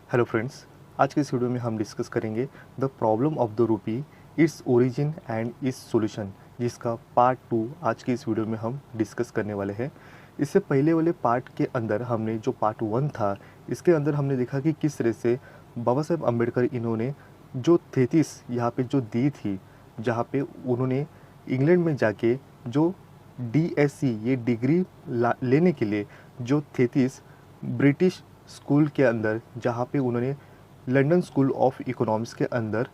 Hello friends, आज के इस वीडियो में हम डिस्कस करेंगे the problem of the rupee, its origin and it's solution, जिसका पार्ट 2 आज के इस वीडियो में हम डिस्कस करने वाले हैं। इससे पहले वाले पार्ट के अंदर हमने जो पार्ट 1 था, इसके अंदर हमने देखा कि किस तरह से बाबा साहेब अम्बेडकर इन्होंने जो थेसिस यहाँ पे जो दी थी, जहाँ पे उन्होंने इंग्लैंड में जाके जो डीएससी ये डिग्री लेने के लिए जो थेसिस ब्रिटिश स्कूल के अंदर, जहाँ पे उन्होंने लंदन स्कूल ऑफ इकोनॉमिक्स के अंदर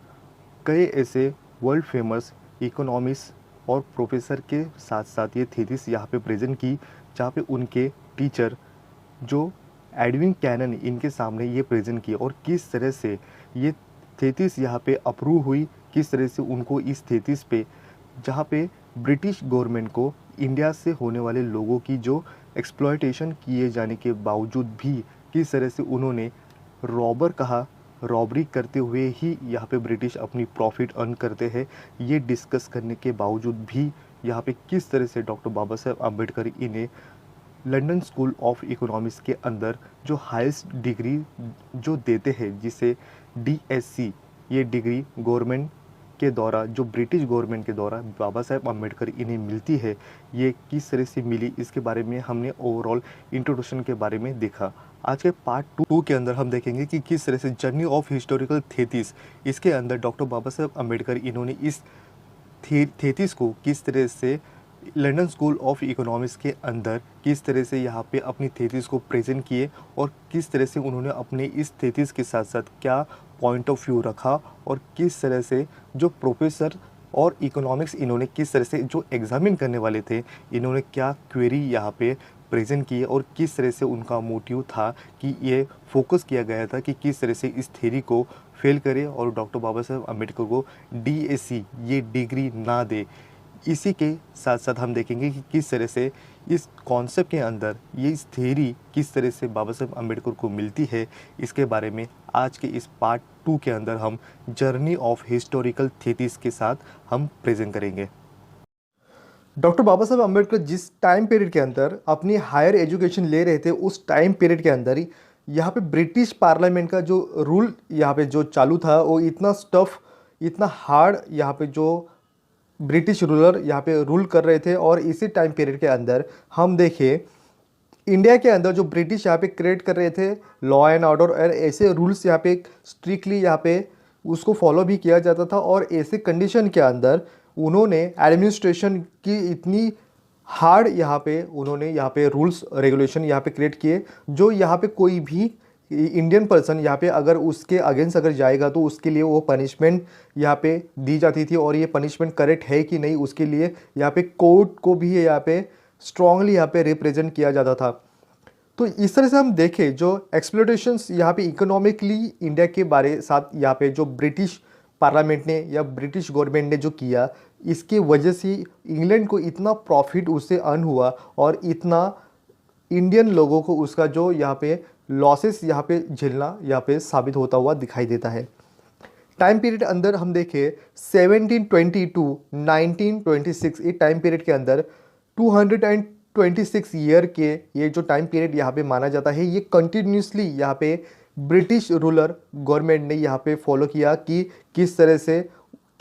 कई ऐसे वर्ल्ड फेमस इकोनॉमिस्ट और प्रोफेसर के साथ साथ ये थीसिस यहाँ पे प्रेजेंट की, जहाँ पे उनके टीचर जो एडविन कैनन इनके सामने ये प्रेजेंट किए और किस तरह से ये थेसिस यहाँ पे अप्रूव हुई, किस तरह से उनको इस थेसिस पे, जहाँ पे ब्रिटिश गवर्नमेंट को इंडिया से होने वाले लोगों की जो एक्सप्लॉयटेशन किए जाने के बावजूद भी किस तरह से उन्होंने रॉबर कहा, रॉबरी करते हुए ही यहाँ पे ब्रिटिश अपनी प्रॉफिट अर्न करते हैं, ये डिस्कस करने के बावजूद भी यहाँ पे किस तरह से डॉक्टर बाबा साहेब अम्बेडकर इन्हें लंदन स्कूल ऑफ इकोनॉमिक्स के अंदर जो हाईएस्ट डिग्री जो देते हैं, जिसे डीएससी ये डिग्री गवर्नमेंट के द्वारा, जो ब्रिटिश गवर्नमेंट के द्वारा बाबा साहेब अम्बेडकर इन्हें मिलती है, ये किस तरह से मिली, इसके बारे में हमने ओवरऑल इंट्रोडक्शन के बारे में देखा। आज के पार्ट 2 के अंदर हम देखेंगे कि किस तरह से जर्नी ऑफ हिस्टोरिकल थेसिस, इसके अंदर डॉक्टर बाबा साहेब अम्बेडकर इन्होंने इस थेसिस को किस तरह से लंदन स्कूल ऑफ इकोनॉमिक्स के अंदर किस तरह से यहाँ पे अपनी थेसिस को प्रेजेंट किए और किस तरह से उन्होंने अपने इस थेसिस के साथ साथ क्या पॉइंट ऑफ व्यू रखा और किस तरह से जो प्रोफेसर और इकोनॉमिक्स इन्होंने किस तरह से जो एग्जामिन करने वाले थे, इन्होंने क्या क्वेरी यहाँ पे प्रेजेंट किए और किस तरह से उनका मोटिव था कि ये फोकस किया गया था कि किस तरह से इस थ्योरी को फेल करे और डॉक्टर बाबा साहेब अम्बेडकर को डीएससी ये डिग्री ना दे। इसी के साथ साथ हम देखेंगे कि किस तरह से इस कॉन्सेप्ट के अंदर ये इस थ्योरी किस तरह से बाबा साहेब अम्बेडकर को मिलती है, इसके बारे में आज के इस पार्ट 2 के अंदर हम जर्नी ऑफ हिस्टोरिकल थेसिस के साथ हम प्रेजेंट करेंगे। डॉक्टर बाबा साहब अम्बेडकर जिस टाइम पीरियड के अंदर अपनी हायर एजुकेशन ले रहे थे, उस टाइम पीरियड के अंदर ही यहाँ पे ब्रिटिश पार्लियामेंट का जो रूल यहाँ पे जो चालू था, वो इतना स्टफ, इतना हार्ड यहाँ पे जो ब्रिटिश रूलर यहाँ पे रूल कर रहे थे। और इसी टाइम पीरियड के अंदर हम देखें, इंडिया के अंदर जो ब्रिटिश यहाँ पे क्रिएट कर रहे थे लॉ एंड ऑर्डर, और ऐसे रूल्स यहाँ पे स्ट्रिक्टली यहाँ पे उसको फॉलो भी किया जाता था। और ऐसे कंडीशन के अंदर उन्होंने एडमिनिस्ट्रेशन की इतनी हार्ड यहाँ पे रूल्स रेगुलेशन यहाँ पे क्रिएट किए, जो यहाँ पे कोई भी इंडियन पर्सन यहाँ पे अगर उसके अगेंस्ट अगर जाएगा तो उसके लिए वो पनिशमेंट यहाँ पे दी जाती थी। और ये पनिशमेंट करेक्ट है कि नहीं, उसके लिए यहाँ पे कोर्ट को भी यहाँ पे स्ट्रांगली यहाँ पे रिप्रेजेंट किया जाता था। तो इस तरह से हम देखें, जो एक्सप्लोटेशंस यहाँ पे इकोनॉमिकली इंडिया के बारे साथ यहाँ पे जो ब्रिटिश पार्लियामेंट ने या ब्रिटिश गवर्नमेंट ने जो किया, इसके वजह से इंग्लैंड को इतना प्रॉफिट उससे अर्न हुआ और इतना इंडियन लोगों को उसका जो यहाँ पे लॉसेस यहाँ पे झेलना यहाँ पे साबित होता हुआ दिखाई देता है। टाइम पीरियड अंदर हम देखें 1720 टू 1926, ये टाइम पीरियड के अंदर 226 ईयर के ये जो टाइम पीरियड यहाँ पे माना जाता है, ये कंटिन्यूसली यहाँ पे ब्रिटिश रूलर गवर्नमेंट ने यहाँ पे फॉलो किया कि किस तरह से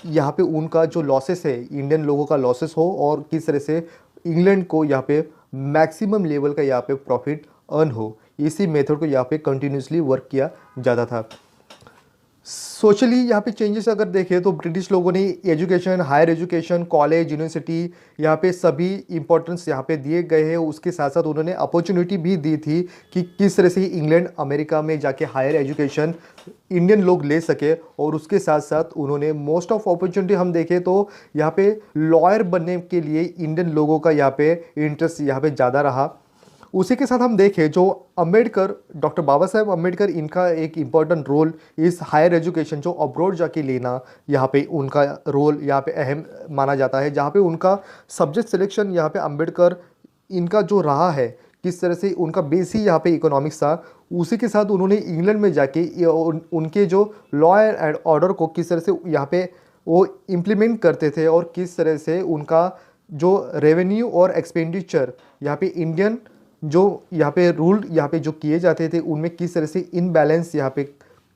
यहाँ पे उनका जो लॉसेस है, इंडियन लोगों का लॉसेस हो और किस तरह से इंग्लैंड को यहाँ पे मैक्सिमम लेवल का यहाँ पे प्रॉफिट अर्न हो। इसी मेथड को यहाँ पे कंटिन्यूसली वर्क किया जाता था। सोशली यहाँ पे चेंजेस अगर देखें तो ब्रिटिश लोगों ने education, higher education, college, university यहाँ पे सभी इंपॉर्टेंस यहाँ पे दिए गए हैं। उसके साथ साथ उन्होंने अपॉर्चुनिटी भी दी थी कि किस तरह से इंग्लैंड, अमेरिका में जाके हायर एजुकेशन इंडियन लोग ले सके। और उसके साथ साथ उन्होंने मोस्ट ऑफ अपॉर्चुनिटी हम देखें तो यहाँ पे लॉयर बनने के लिए इंडियन लोगों का यहाँ पे इंटरेस्ट यहाँ पे ज़्यादा रहा। उसी के साथ हम देखें, जो अम्बेडकर, डॉक्टर बाबा साहेब अम्बेडकर, इनका एक इम्पॉर्टेंट रोल इस हायर एजुकेशन जो अब्रॉड जाके लेना, यहाँ पे उनका रोल यहाँ पे अहम माना जाता है। जहाँ पे उनका सब्जेक्ट सिलेक्शन यहाँ पे अम्बेडकर इनका जो रहा है, किस तरह से उनका बेस ही यहाँ पे इकोनॉमिक्स था। उसी के साथ उन्होंने इंग्लैंड में जाके उनके जो लॉ एंड ऑर्डर को किस तरह से यहाँ पे वो इम्प्लीमेंट करते थे और किस तरह से उनका जो रेवेन्यू और एक्सपेंडिचर यहाँ पे इंडियन जो यहाँ पे रूल यहाँ पे जो किए जाते थे, उनमें किस तरह से इनबैलेंस यहाँ पे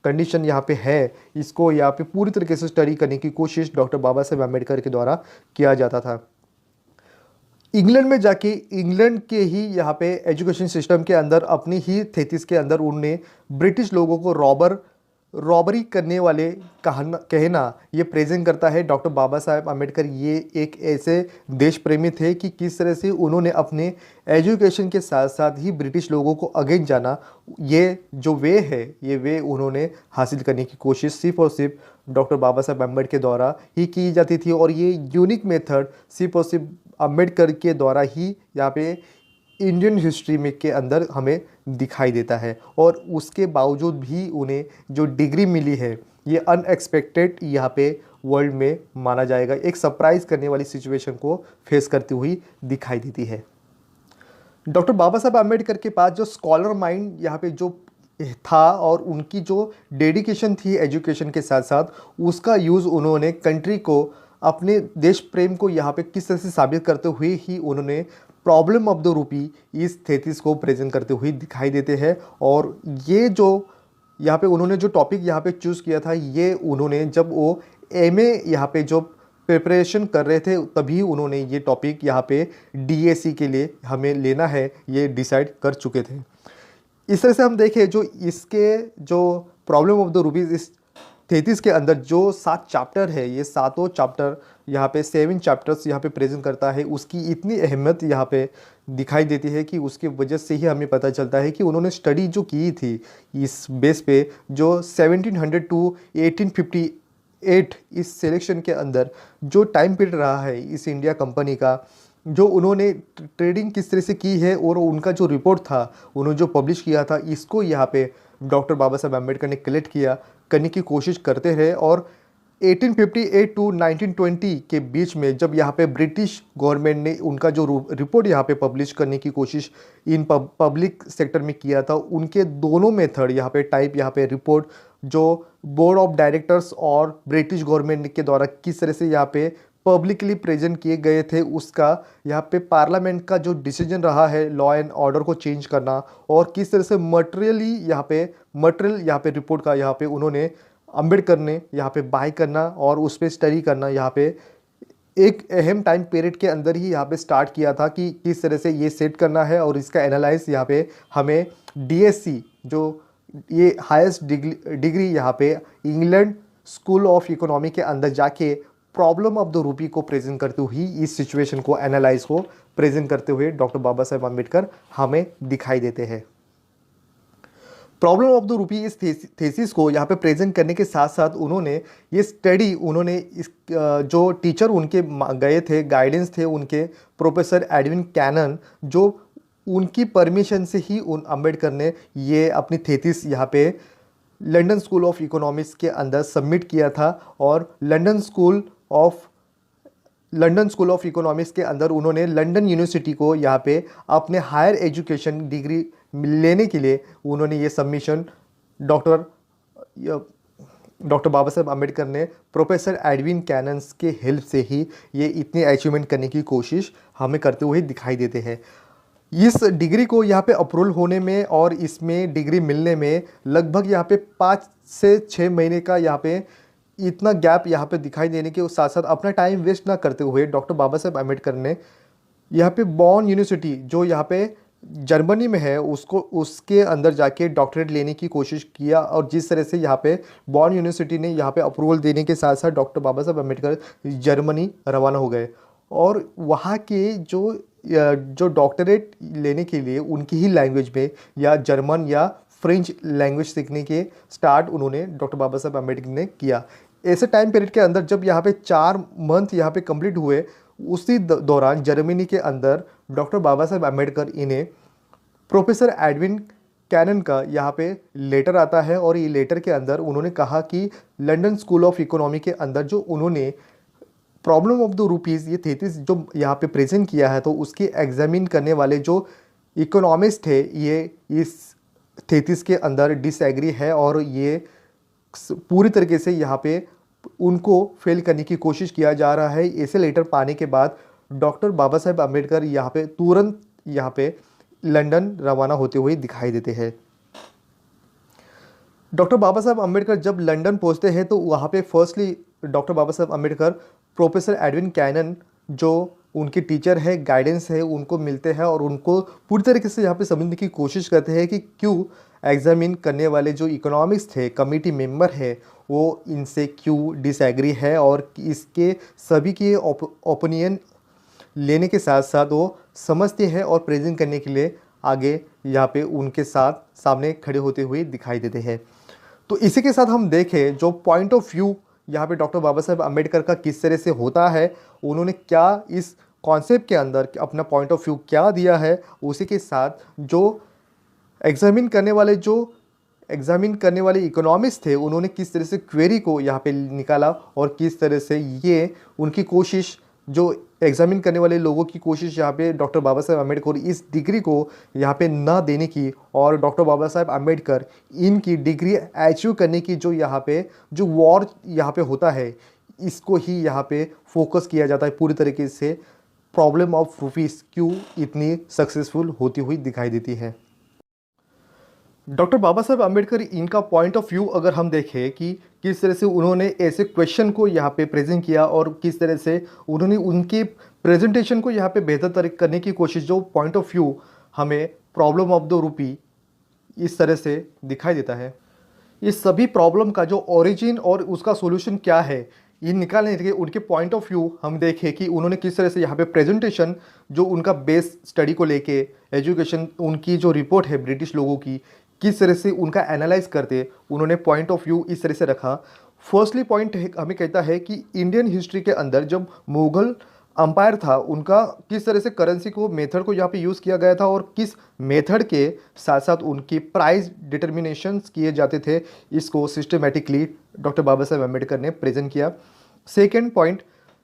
कंडीशन यहाँ पे है, इसको यहाँ पे पूरी तरीके से स्टडी करने की कोशिश डॉक्टर बाबा साहेब आम्बेडकर के द्वारा किया जाता था। इंग्लैंड में जाके इंग्लैंड के ही यहाँ पे एजुकेशन सिस्टम के अंदर अपनी ही थेसिस के अंदर उनने ब्रिटिश लोगों को रॉबरी करने वाले कहना ये प्रेजेंट करता है डॉक्टर बाबा साहेब आम्बेडकर। ये एक ऐसे देश प्रेमी थे कि किस तरह से उन्होंने अपने एजुकेशन के साथ साथ ही ब्रिटिश लोगों को अगेंस्ट जाना, ये जो वे है ये वे उन्होंने हासिल करने की कोशिश सिर्फ और सिर्फ डॉक्टर बाबा साहेब आम्बेडकर के द्वारा ही की जाती थी। और ये यूनिक मेथड सिर्फ और सिर्फ आम्बेडकर के द्वारा ही यहाँ पे इंडियन हिस्ट्री में के अंदर हमें दिखाई देता है। और उसके बावजूद भी उन्हें जो डिग्री मिली है ये अनएक्सपेक्टेड यहाँ पे वर्ल्ड में माना जाएगा, एक सरप्राइज करने वाली सिचुएशन को फेस करती हुई दिखाई देती है। डॉक्टर बाबा साहब आम्बेडकर के पास जो स्कॉलर माइंड यहाँ पे जो था और उनकी जो डेडिकेशन थी एजुकेशन के साथ साथ, उसका यूज़ उन्होंने कंट्री को, अपने देश प्रेम को यहाँ पे किस तरह से साबित करते हुए ही उन्होंने प्रॉब्लम ऑफ द रूपी इस थेसिस को प्रेजेंट करते हुए दिखाई देते हैं। और ये जो यहाँ पे उन्होंने जो टॉपिक यहाँ पे चूज़ किया था, ये उन्होंने जब वो एमए यहाँ पे जो प्रिपरेशन कर रहे थे तभी उन्होंने ये टॉपिक यहाँ पे डीएसी के लिए हमें लेना है ये डिसाइड कर चुके थे। इस तरह से हम देखें जो इसके जो प्रॉब्लम ऑफ द रूपीज़ इस थेसिस के अंदर जो 7 चैप्टर है, ये सातों चैप्टर यहाँ पे 7 चैप्टर्स यहाँ पे प्रेजेंट करता है। उसकी इतनी अहमियत यहाँ पे दिखाई देती है कि उसकी वजह से ही हमें पता चलता है कि उन्होंने स्टडी जो की थी इस बेस पे जो 1700 टू 1858 इस सिलेक्शन के अंदर जो टाइम पीरियड रहा है इस इंडिया कंपनी का, जो उन्होंने ट्रेडिंग किस तरह से की है और उनका जो रिपोर्ट था उन्होंने जो पब्लिश किया था, इसको यहाँ पे डॉक्टर बाबा साहब आम्बेडकर ने कलेक्ट किया करने की कोशिश करते रहे। और 1858 टू 1920 के बीच में जब यहाँ पे ब्रिटिश गवर्नमेंट ने उनका जो रिपोर्ट यहाँ पे पब्लिश करने की कोशिश इन पब्लिक सेक्टर में किया था, उनके दोनों मेथड यहाँ पे टाइप यहाँ पे रिपोर्ट जो बोर्ड ऑफ डायरेक्टर्स और ब्रिटिश गवर्नमेंट के द्वारा किस तरह से यहाँ पे पब्लिकली प्रेजेंट किए गए थे, उसका यहाँ पे पार्लियामेंट का जो डिसीजन रहा है लॉ एंड ऑर्डर को चेंज करना और किस तरह से मटेरियल यहाँ पे रिपोर्ट का यहाँ पे उन्होंने अम्बेडकर ने यहाँ पे बाय करना और उस पर स्टडी करना यहाँ पे एक अहम टाइम पीरियड के अंदर ही यहाँ पे स्टार्ट किया था कि किस तरह से ये सेट करना है। और इसका एनालाइज यहाँ पे हमें डीएससी जो ये हाईएस्ट डिग्री यहाँ पे इंग्लैंड स्कूल ऑफ इकोनॉमी के अंदर जाके प्रॉब्लम ऑफ द रूपी को प्रेजेंट करते हुए इस सिचुएशन को एनालाइज को प्रेजेंट करते हुए डॉक्टर बाबा साहेब आम्बेडकर हमें दिखाई देते हैं। प्रॉब्लम ऑफ द रूपी इस थेसिस को यहाँ पे प्रेजेंट करने के साथ साथ उन्होंने ये स्टडी उन्होंने इस जो टीचर उनके गए थे, गाइडेंस थे उनके प्रोफेसर एडविन कैनन, जो उनकी परमिशन से ही उन अम्बेडकर ने ये अपनी थेसिस यहाँ पे लंदन स्कूल ऑफ इकोनॉमिक्स के अंदर सबमिट किया था। और लंदन स्कूल ऑफ इकोनॉमिक्स के अंदर उन्होंने लंदन यूनिवर्सिटी को यहाँ पे अपने हायर एजुकेशन डिग्री लेने के लिए उन्होंने ये सबमिशन डॉक्टर बाबा साहेब आम्बेडकर ने प्रोफेसर एडविन कैनन्स के हेल्प से ही ये इतनी अचीवमेंट करने की कोशिश हमें करते हुए दिखाई देते हैं। इस डिग्री को यहाँ पे अप्रूवल होने में और इसमें डिग्री मिलने में लगभग यहाँ पे 5 से 6 महीने का यहाँ पे इतना गैप यहाँ पे दिखाई देने के साथ साथ अपना टाइम वेस्ट ना करते हुए डॉक्टर बाबा साहेब आम्बेडकर ने यहाँ पे बॉन यूनिवर्सिटी जो यहाँ पे जर्मनी में है उसके अंदर जाके डॉक्टरेट लेने की कोशिश किया। और जिस तरह से यहाँ पे बॉन यूनिवर्सिटी ने यहाँ पे अप्रूवल देने के साथ साथ डॉक्टर बाबा साहेब आम्बेडकर जर्मनी रवाना हो गए और वहाँ के जो डॉक्टरेट लेने के लिए उनकी ही लैंग्वेज में या जर्मन या फ्रेंच लैंग्वेज सीखने के स्टार्ट उन्होंने डॉक्टर बाबा साहेब आम्बेडकर ने किया। ऐसे टाइम पीरियड के अंदर जब यहाँ पे 4 मंथ यहाँ पे कंप्लीट हुए, उसी दौरान जर्मनी के अंदर डॉक्टर बाबा साहेब आम्बेडकर इन्हें प्रोफेसर एडविन कैनन का यहाँ पे लेटर आता है और ये लेटर के अंदर उन्होंने कहा कि लंदन स्कूल ऑफ इकोनॉमी के अंदर जो उन्होंने प्रॉब्लम ऑफ द रूपीज़ ये थेसिस जो यहाँ पे प्रेजेंट किया है, तो उसके एग्जामिन करने वाले जो इकोनॉमिस्ट थे ये इस थेसिस के अंदर डिसएग्री है और ये पूरी तरीके से यहाँ पे उनको फेल करने की कोशिश किया जा रहा है। ऐसे लेटर पाने के बाद डॉक्टर बाबा साहेब आम्बेडकर यहाँ पे तुरंत यहाँ पे लंदन रवाना होते हुए दिखाई देते हैं। डॉक्टर बाबा साहब अम्बेडकर जब लंदन पहुंचते हैं तो वहाँ पे फर्स्टली डॉक्टर बाबा Saheb Ambedkar professor Edwin cannon जो उनके टीचर है, गाइडेंस है, उनको मिलते हैं और उनको पूरी तरीके से यहाँ पे समझने की कोशिश करते हैं कि क्यों एग्जामिन करने वाले जो इकोनॉमिक्स थे, कमेटी मेंबर है, वो इनसे क्यों डिसएग्री है और इसके सभी के ओपिनियन लेने के साथ साथ वो समझते हैं और प्रेजेंट करने के लिए आगे यहाँ पे उनके साथ सामने खड़े होते हुए दिखाई देते हैं। तो इसी के साथ हम देखें जो पॉइंट ऑफ व्यू यहाँ पे डॉक्टर बाबा साहेब अम्बेडकर का किस तरह से होता है, उन्होंने क्या इस कॉन्सेप्ट के अंदर अपना पॉइंट ऑफ व्यू क्या दिया है, उसी के साथ जो एग्जामिन करने वाले इकोनॉमिस्ट थे उन्होंने किस तरह से क्वेरी को यहाँ पे निकाला और किस तरह से ये उनकी कोशिश, जो एग्जामिन करने वाले लोगों की कोशिश यहाँ पे डॉक्टर बाबा साहेब अम्बेडकर इस डिग्री को यहाँ पे ना देने की और डॉक्टर बाबा साहेब अम्बेडकर इनकी डिग्री अचीव करने की जो यहाँ पे जो वॉर यहाँ पे होता है, इसको ही यहाँ पे फोकस किया जाता है पूरी तरीके से। प्रॉब्लम ऑफ रूपीस क्यों इतनी सक्सेसफुल होती हुई दिखाई देती है। डॉक्टर बाबा साहब अम्बेडकर इनका पॉइंट ऑफ व्यू अगर हम देखें कि किस तरह से उन्होंने ऐसे क्वेश्चन को यहाँ पे प्रेजेंट किया और किस तरह से उन्होंने उनके प्रेजेंटेशन को यहाँ पे बेहतर तरह करने की कोशिश, जो पॉइंट ऑफ व्यू हमें प्रॉब्लम ऑफ द रूपी इस तरह से दिखाई देता है। इस सभी प्रॉब्लम का जो ओरिजिन और उसका सॉल्यूशन क्या है, ये निकालने के उनके पॉइंट ऑफ व्यू हम देखें कि उन्होंने किस तरह से यहाँ पे प्रेजेंटेशन, जो उनका बेस स्टडी को लेके एजुकेशन, उनकी जो रिपोर्ट है ब्रिटिश लोगों की, किस तरह से उनका एनालाइज करते उन्होंने पॉइंट ऑफ व्यू इस तरह से रखा। फर्स्टली पॉइंट हमें कहता है कि इंडियन हिस्ट्री के अंदर जब मुगल अंपायर था उनका किस तरह से करेंसी को, मेथड को यहाँ पे यूज़ किया गया था और किस मेथड के साथ साथ उनकी प्राइस डिटर्मिनेशंस किए जाते थे, इसको सिस्टमेटिकली डॉक्टर बाबा साहेब अम्बेडकर ने प्रेजेंट किया। सेकेंड पॉइंट,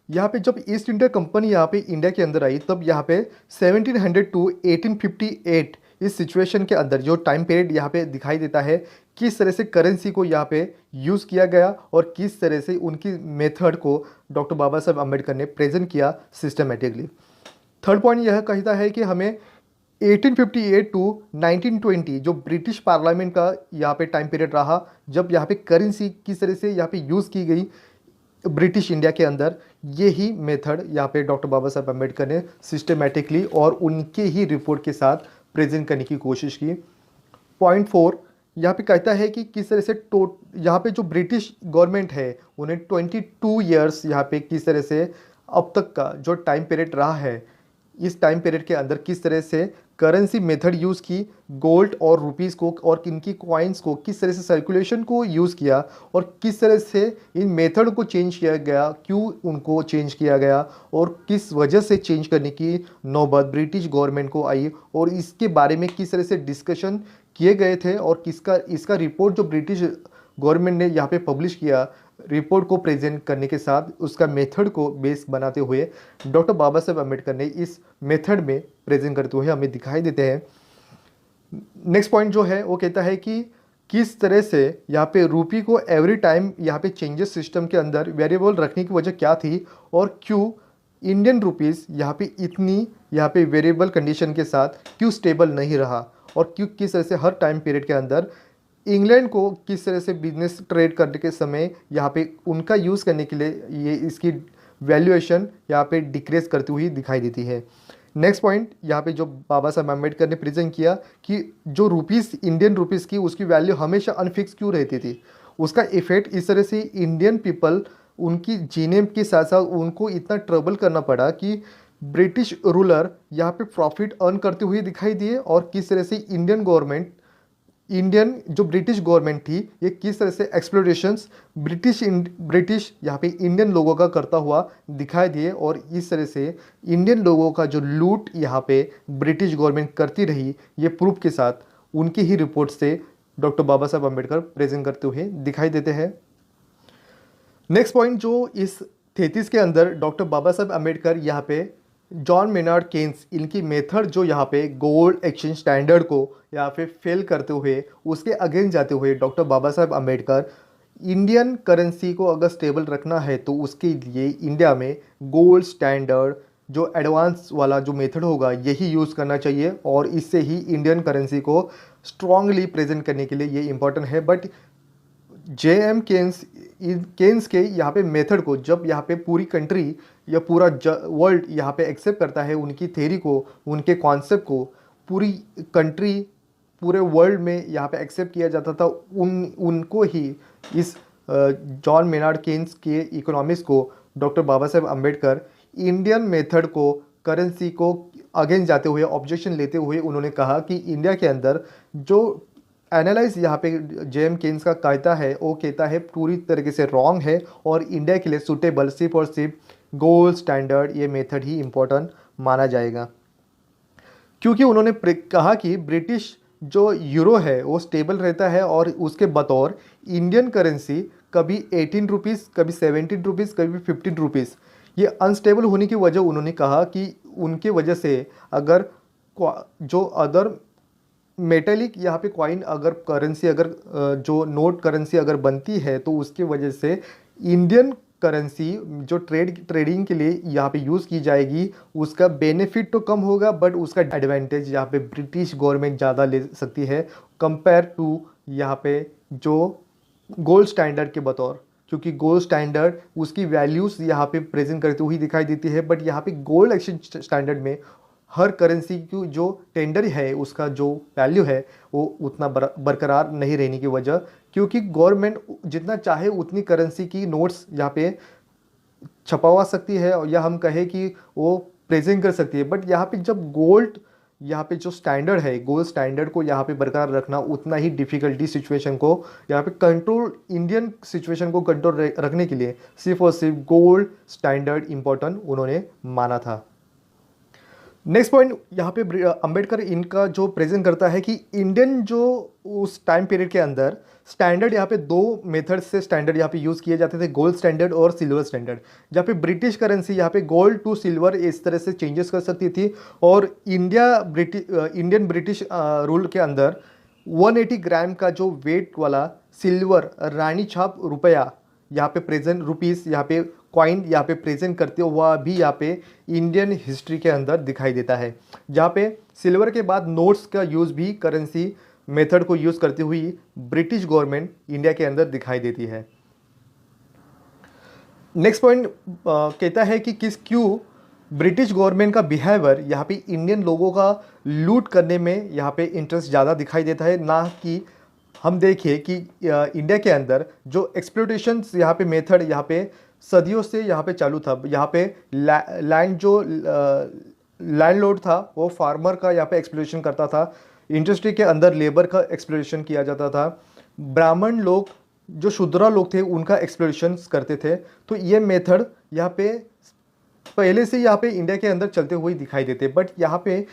यहाँ पे जब ईस्ट इंडिया कंपनी यहाँ पे इंडिया के अंदर आई तब यहाँ पे 1700 टू 1858 इस सिचुएशन के अंदर जो टाइम पीरियड यहाँ पे दिखाई देता है, किस तरह से करेंसी को यहाँ पे यूज़ किया गया और किस तरह से उनकी मेथड को डॉक्टर बाबा साहब अम्बेडकर ने प्रेजेंट किया सिस्टमेटिकली। थर्ड पॉइंट यह कहता है कि हमें 1858 टू 1920 जो ब्रिटिश पार्लियामेंट का यहाँ पे टाइम पीरियड रहा, जब यहाँ पे करेंसी किस तरह से यहाँ पे यूज़ की गई ब्रिटिश इंडिया के अंदर, यही मेथड यहाँ पे डॉक्टर बाबा साहब अम्बेडकर ने सिस्टमेटिकली और उनके ही रिपोर्ट के साथ प्रेजेंट करने की कोशिश की। पॉइंट 4 यहाँ पे कहता है कि किस तरह से यहाँ पे जो ब्रिटिश गवर्नमेंट है उन्हें 22 ईयर्स यहाँ पे किस तरह से अब तक का जो टाइम पीरियड रहा है, इस टाइम पीरियड के अंदर किस तरह से करेंसी मेथड यूज़ की, गोल्ड और रुपीज़ को और इनकी कॉइन्स को किस तरह से सर्कुलेशन को यूज़ किया और किस तरह से इन मेथड को चेंज किया गया, क्यों उनको चेंज किया गया और किस वजह से चेंज करने की नौबत ब्रिटिश गवर्नमेंट को आई और इसके बारे में किस तरह से डिस्कशन किए गए थे और इसका रिपोर्ट जो ब्रिटिश गवर्नमेंट ने यहाँ पे पब्लिश किया, रिपोर्ट को प्रेजेंट करने के साथ उसका मेथड को बेस बनाते हुए डॉक्टर बाबा साहब अम्बेडकर ने इस मेथड में प्रेजेंट करते हुए हमें दिखाई देते हैं। नेक्स्ट पॉइंट जो है वो कहता है कि किस तरह से यहाँ पे रूपी को एवरी टाइम यहाँ पे चेंजेस सिस्टम के अंदर वेरिएबल रखने की वजह क्या थी और क्यों इंडियन रुपीज़ यहाँ पे इतनी यहाँ पे वेरिएबल कंडीशन के साथ क्यों स्टेबल नहीं रहा और क्यों किस तरह से हर टाइम पीरियड के अंदर इंग्लैंड को किस तरह से बिजनेस ट्रेड करने के समय यहाँ पे उनका यूज़ करने के लिए ये इसकी वैल्यूएशन यहाँ पे डिक्रीज करती हुई दिखाई देती है। नेक्स्ट पॉइंट यहाँ पे जो बाबा साहब अम्बेडकर ने प्रेजेंट किया कि जो रुपीज़, इंडियन रुपीज़ की उसकी वैल्यू हमेशा अनफिक्स क्यों रहती थी, उसका इफेक्ट इस तरह से इंडियन पीपल उनकी जीने के साथ साथ उनको इतना ट्रबल करना पड़ा कि ब्रिटिश रूलर यहाँ पे प्रॉफिट अर्न करते हुए दिखाई दिए और किस तरह से जो ब्रिटिश गवर्नमेंट थी ये किस तरह से एक्सप्लोरेशंस ब्रिटिश यहाँ पे इंडियन लोगों का करता हुआ दिखाई दिए और इस तरह से इंडियन लोगों का जो लूट यहाँ पे ब्रिटिश गवर्नमेंट करती रही, ये प्रूफ के साथ उनकी ही रिपोर्ट से डॉक्टर बाबा साहब अम्बेडकर प्रेजेंट करते हुए दिखाई देते हैं। नेक्स्ट पॉइंट जो इस 33 के अंदर डॉक्टर बाबा साहब अम्बेडकर यहाँ पे जॉन मेनार्ड केन्स इनकी मेथड जो यहाँ पे गोल्ड एक्सचेंज स्टैंडर्ड को यहाँ पे फेल करते हुए उसके अगेंस्ट जाते हुए डॉक्टर बाबा साहब अम्बेडकर इंडियन करेंसी को अगर स्टेबल रखना है तो उसके लिए इंडिया में गोल्ड स्टैंडर्ड जो एडवांस वाला जो मेथड होगा यही यूज़ करना चाहिए और इससे ही इंडियन करेंसी को स्ट्रांगली प्रेजेंट करने के लिए ये इंपॉर्टेंट है। बट JM केन्स के यहाँ पे मेथड को जब यहाँ पे पूरी कंट्री या पूरा वर्ल्ड यहाँ पे एक्सेप्ट करता है, उनकी थेरी को, उनके कॉन्सेप्ट को पूरी कंट्री, पूरे वर्ल्ड में यहाँ पे एक्सेप्ट किया जाता था, उनको ही इस जॉन मेनार्ड केन्स के इकोनॉमिक्स को doctor Baba Saheb Ambedkar Indian method को, करेंसी को अगेंस्ट जाते हुए, ऑब्जेक्शन लेते हुए उन्होंने कहा कि इंडिया के अंदर जो एनालाइज यहाँ पे JM केन्स का कहता है, वो कहता है पूरी तरीके से रॉन्ग है और इंडिया के लिए सूटेबल सिर्फ और सिर्फ गोल्ड स्टैंडर्ड ये मेथड ही इम्पोर्टेंट माना जाएगा। क्योंकि उन्होंने कहा कि ब्रिटिश जो यूरो है वो स्टेबल रहता है और उसके बतौर इंडियन करेंसी कभी 18 रुपीज़, कभी 17 रुपीज़, कभी 15 रुपीज़, ये अनस्टेबल होने की वजह उन्होंने कहा कि उनके वजह से अगर जो अदर मेटेलिक यहाँ पे कॉइन, अगर करेंसी, अगर जो नोट करेंसी अगर बनती है तो उसके वजह से इंडियन करेंसी जो ट्रेडिंग के लिए यहाँ पे यूज़ की जाएगी, उसका बेनिफिट तो कम होगा बट उसका एडवांटेज यहाँ पे ब्रिटिश गवर्नमेंट ज़्यादा ले सकती है कंपेयर टू यहाँ पे जो गोल्ड स्टैंडर्ड के बतौर। क्योंकि गोल्ड स्टैंडर्ड उसकी वैल्यूज़ यहाँ पे प्रेजेंट करती हुई दिखाई देती है, बट यहाँ पे गोल्ड एक्सचेंज स्टैंडर्ड में हर करेंसी की जो टेंडर है उसका जो वैल्यू है वो उतना बरकरार नहीं रहने की वजह, क्योंकि गवर्नमेंट जितना चाहे उतनी करेंसी की नोट्स यहाँ पे छपवा सकती है या हम कहें कि वो प्रेजेंट कर सकती है, बट यहाँ पे जब गोल्ड यहाँ पे जो स्टैंडर्ड है, गोल्ड स्टैंडर्ड को यहाँ पे बरकरार रखना उतना ही डिफ़िकल्टी सिचुएशन को यहाँ पे कंट्रोल, इंडियन सिचुएशन को कंट्रोल रखने के लिए सिर्फ और सिर्फ गोल्ड स्टैंडर्ड इम्पोर्टेंट उन्होंने माना था। नेक्स्ट पॉइंट यहाँ पे अंबेडकर इनका जो प्रेजेंट करता है कि इंडियन जो उस टाइम पीरियड के अंदर स्टैंडर्ड यहाँ पे दो मेथड से स्टैंडर्ड यहाँ पे यूज़ किए जाते थे, गोल्ड स्टैंडर्ड और सिल्वर स्टैंडर्ड। जहाँ पे ब्रिटिश करेंसी यहाँ पे गोल्ड टू सिल्वर इस तरह से चेंजेस कर सकती थी और इंडियन ब्रिटिश रूल के अंदर 180 ग्राम का जो वेट वाला सिल्वर रानी छाप रुपया यहाँ पे प्रेजेंट, रुपीस यहाँ पे कॉइन यहाँ पे प्रेजेंट करते हुआ भी यहाँ पे इंडियन हिस्ट्री के अंदर दिखाई देता है। जहाँ पे सिल्वर के बाद नोट्स का यूज़ भी करेंसी मेथड को यूज़ करती हुई ब्रिटिश गवर्नमेंट इंडिया के अंदर दिखाई देती है। नेक्स्ट पॉइंट कहता है कि क्यों ब्रिटिश गवर्नमेंट का बिहेवियर यहाँ पे इंडियन लोगों का लूट करने में यहाँ पे इंटरेस्ट ज़्यादा दिखाई देता है, ना कि हम देखिए कि इंडिया के अंदर जो एक्सप्लोटेशन यहाँ पे मेथड यहाँ पे सदियों से यहाँ पे चालू था। यहाँ पे लैंड जो लैंडलॉर्ड था वो फार्मर का यहाँ पे एक्सप्लोटेशन करता था, इंडस्ट्री के अंदर लेबर का एक्सप्लोटेशन किया जाता था, ब्राह्मण लोग जो शूद्रा लोग थे उनका एक्सप्लोटेशन करते थे। तो ये मेथड यहाँ पे पहले से यहाँ पे इंडिया के अंदर चलते हुए दिखाई देते। बट यहाँ पे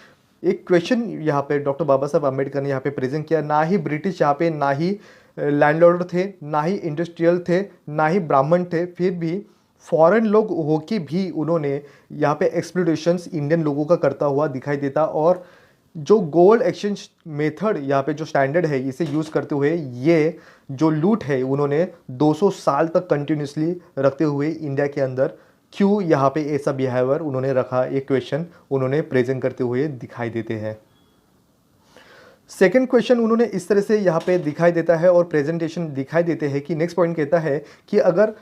एक क्वेश्चन यहाँ पे डॉक्टर बाबा साहब अम्बेडकर ने यहाँ पे प्रेजेंट किया, ना ही ब्रिटिश यहाँ पे ना ही लैंडलॉर्ड थे, ना ही इंडस्ट्रियल थे, ना ही ब्राह्मण थे, फिर भी फॉरेन लोग होके भी उन्होंने यहाँ पे एक्सप्लोटेशंस इंडियन लोगों का करता हुआ दिखाई देता। और जो गोल्ड एक्सचेंज मेथड यहाँ पे जो स्टैंडर्ड है इसे यूज़ करते हुए ये जो लूट है उन्होंने 200 साल तक कंटिन्यूसली रखते हुए इंडिया के अंदर क्यों यहाँ पे ऐसा बिहेवियर उन्होंने रखा, एक क्वेश्चन उन्होंने प्रेजेंट करते हुए दिखाई देते हैं। सेकंड क्वेश्चन उन्होंने इस तरह से यहाँ पे दिखाई देता है और प्रेजेंटेशन दिखाई देते हैं कि नेक्स्ट पॉइंट कहता है कि अगर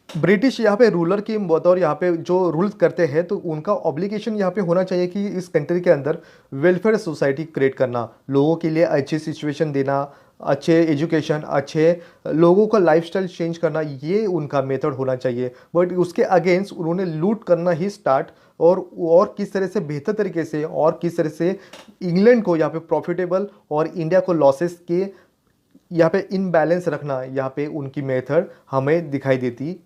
ब्रिटिश यहाँ पे रूलर के बतौर यहाँ पे जो रूल्स करते हैं तो उनका ऑब्लिगेशन यहाँ पे होना चाहिए कि इस कंट्री के अंदर वेलफेयर सोसाइटी क्रिएट करना, लोगों के लिए अच्छी सिचुएशन देना, अच्छे एजुकेशन, अच्छे लोगों का लाइफस्टाइल चेंज करना, ये उनका मेथड होना चाहिए। बट उसके अगेंस्ट उन्होंने लूट करना ही स्टार्ट और किस तरह से बेहतर तरीके से और किस तरह से इंग्लैंड को यहाँ पे प्रॉफिटेबल और इंडिया को लॉसेस के यहाँ पे इनबैलेंस रखना, यहाँ पे उनकी मेथड हमें दिखाई देती,